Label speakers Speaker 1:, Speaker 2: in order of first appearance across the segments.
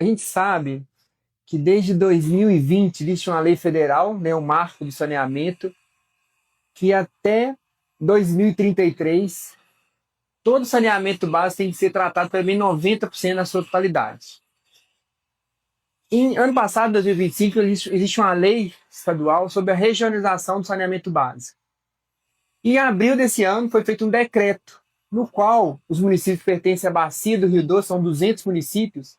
Speaker 1: A gente sabe que desde 2020 existe uma lei federal, né, o Marco de Saneamento, que até 2033 todo saneamento básico tem que ser tratado pelo menos 90% na sua totalidade. Em ano passado, 2025, existe uma lei estadual sobre a regionalização do saneamento básico. E em abril desse ano foi feito um decreto no qual os municípios que pertencem à bacia do Rio Doce, são 200 municípios,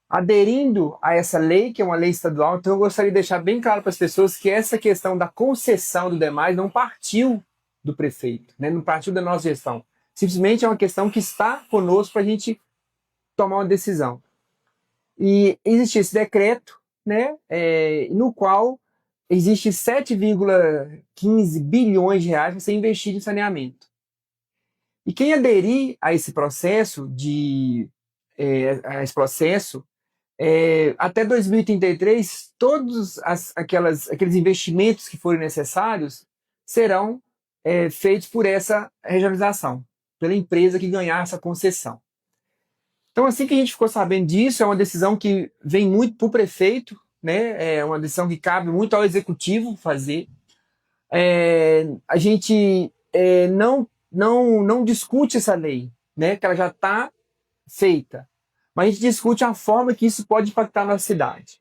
Speaker 1: aderindo a essa lei, que é uma lei estadual. Então eu gostaria de deixar bem claro para as pessoas que essa questão da concessão do demais não partiu do prefeito, né? Não partiu da nossa gestão. Simplesmente é uma questão que está conosco para a gente tomar uma decisão. E existe esse decreto, né, no qual existe 7,15 bilhões de reais para ser investido em saneamento. E quem aderir a esse processo até 2033, todos aqueles investimentos que forem necessários serão feitos por essa regionalização, pela empresa que ganhar essa concessão. Então, assim que a gente ficou sabendo disso, é uma decisão que vem muito para o prefeito, né? É uma decisão que cabe muito ao executivo fazer. A gente não discute essa lei, né? Que ela já está feita. Mas a gente discute a forma que isso pode impactar na cidade.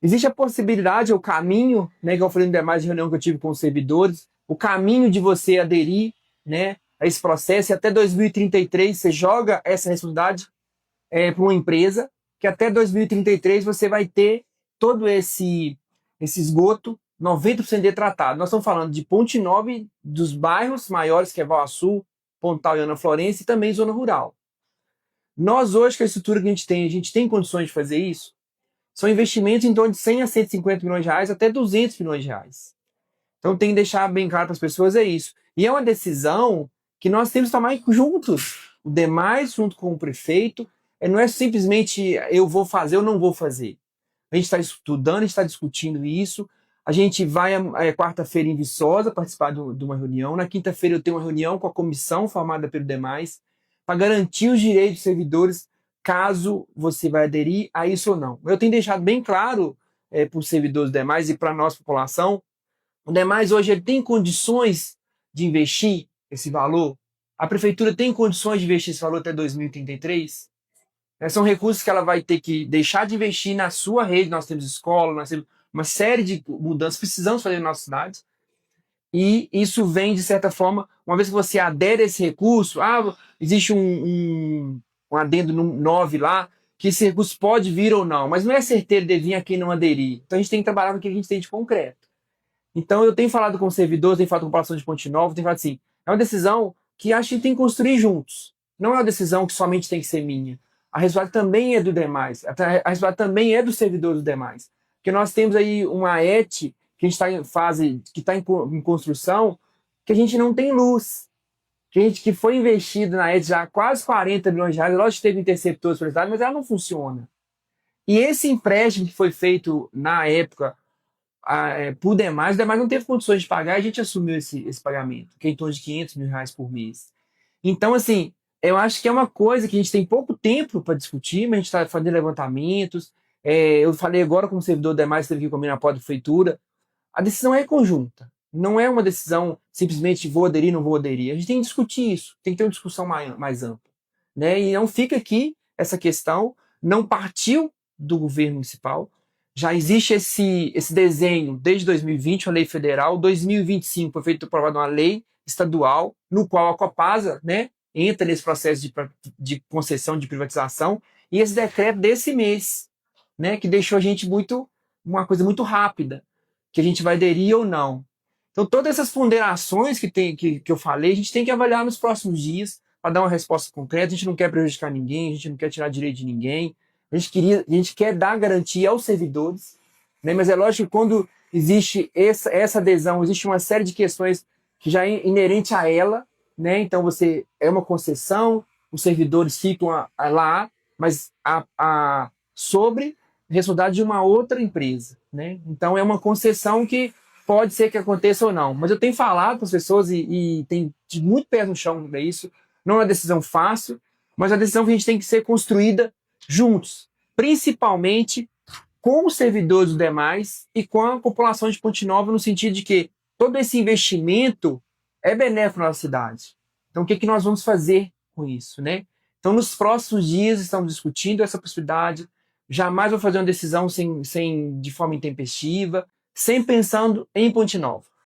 Speaker 1: Existe a possibilidade, o caminho, né, que eu falei no demais de reunião que eu tive com os servidores, o caminho de você aderir, né, a esse processo, e até 2033 você joga essa responsabilidade para uma empresa, que até 2033 você vai ter todo esse esgoto 90% de tratado. Nós estamos falando de Ponte Nova, dos bairros maiores, que é Valaçu, Pontal e Ana Florença, e também zona rural. Nós hoje, com a estrutura que a gente tem condições de fazer isso. São investimentos em torno de 100 a 150 milhões de reais, até 200 milhões de reais. Então tem que deixar bem claro para as pessoas isso. E é uma decisão que nós temos que tomar juntos. O demais, junto com o prefeito, não é simplesmente eu vou fazer ou não vou fazer. A gente está estudando, a gente está discutindo isso. A gente vai quarta-feira em Viçosa participar de uma reunião. Na quinta-feira eu tenho uma reunião com a comissão formada pelo demais para garantir os direitos dos servidores caso você vai aderir a isso ou não. Eu tenho deixado bem claro para os servidores demais e para a nossa população, o demais hoje ele tem condições de investir esse valor? A prefeitura tem condições de investir esse valor até 2033? São recursos que ela vai ter que deixar de investir na sua rede. Nós temos escola, nós temos uma série de mudanças que precisamos fazer na nossa cidade. E isso vem, de certa forma, uma vez que você adere a esse recurso, existe um adendo no 9 lá, que esse recurso pode vir ou não, mas não é certeiro de vir a quem não aderir. Então a gente tem que trabalhar no que a gente tem de concreto. Então eu tenho falado com os servidores, tenho falado com a população de Ponte Nova, tenho falado assim, é uma decisão que acho que tem que construir juntos. Não é uma decisão que somente tem que ser minha. A responsabilidade também é do demais. A responsabilidade também é dos servidores demais. Porque nós temos aí uma ET que a gente está em fase, que está em construção, que a gente não tem luz. Que foi investido na ET já quase 40 milhões de reais, lógico que teve interceptores pela cidade, mas ela não funciona. E esse empréstimo que foi feito na época por demais, o demais não teve condições de pagar, a gente assumiu esse pagamento, que é em torno de 500 mil reais por mês. Então, assim, eu acho que é uma coisa que a gente tem pouco tempo para discutir, mas a gente está fazendo levantamentos. Eu falei agora com o servidor demais, teve aqui comigo na porta da prefeitura. A decisão é conjunta. Não é uma decisão simplesmente vou aderir, não vou aderir. A gente tem que discutir isso, tem que ter uma discussão mais ampla. Né? E não fica aqui essa questão, não partiu do governo municipal. Já existe esse desenho desde 2020, uma lei federal. 2025 foi feita aprovada uma lei estadual, no qual a Copasa, né, entra nesse processo de concessão, de privatização, e esse decreto desse mês, né, que deixou a gente uma coisa muito rápida, que a gente vai aderir ou não. Então, todas essas ponderações que eu falei, a gente tem que avaliar nos próximos dias para dar uma resposta concreta. A gente não quer prejudicar ninguém, a gente não quer tirar direito de ninguém. A gente quer dar garantia aos servidores, né? Mas é lógico que quando existe essa adesão, existe uma série de questões que já é inerente a ela, né? Então, você é uma concessão, os servidores ficam lá, mas sobre responsabilidade de uma outra empresa, né? Então, é uma concessão que pode ser que aconteça ou não. Mas eu tenho falado com as pessoas e tem muito pé no chão para isso. Não é uma decisão fácil, mas é uma decisão que a gente tem que ser construída juntos. principalmente com os servidores dos demais e com a população de Ponte Nova, no sentido de que todo esse investimento é benéfico para a nossa cidade. Então, o que nós vamos fazer com isso, né? Então, nos próximos dias, estamos discutindo essa possibilidade. Jamais vou fazer uma decisão de forma intempestiva, sem pensando em Ponte Nova.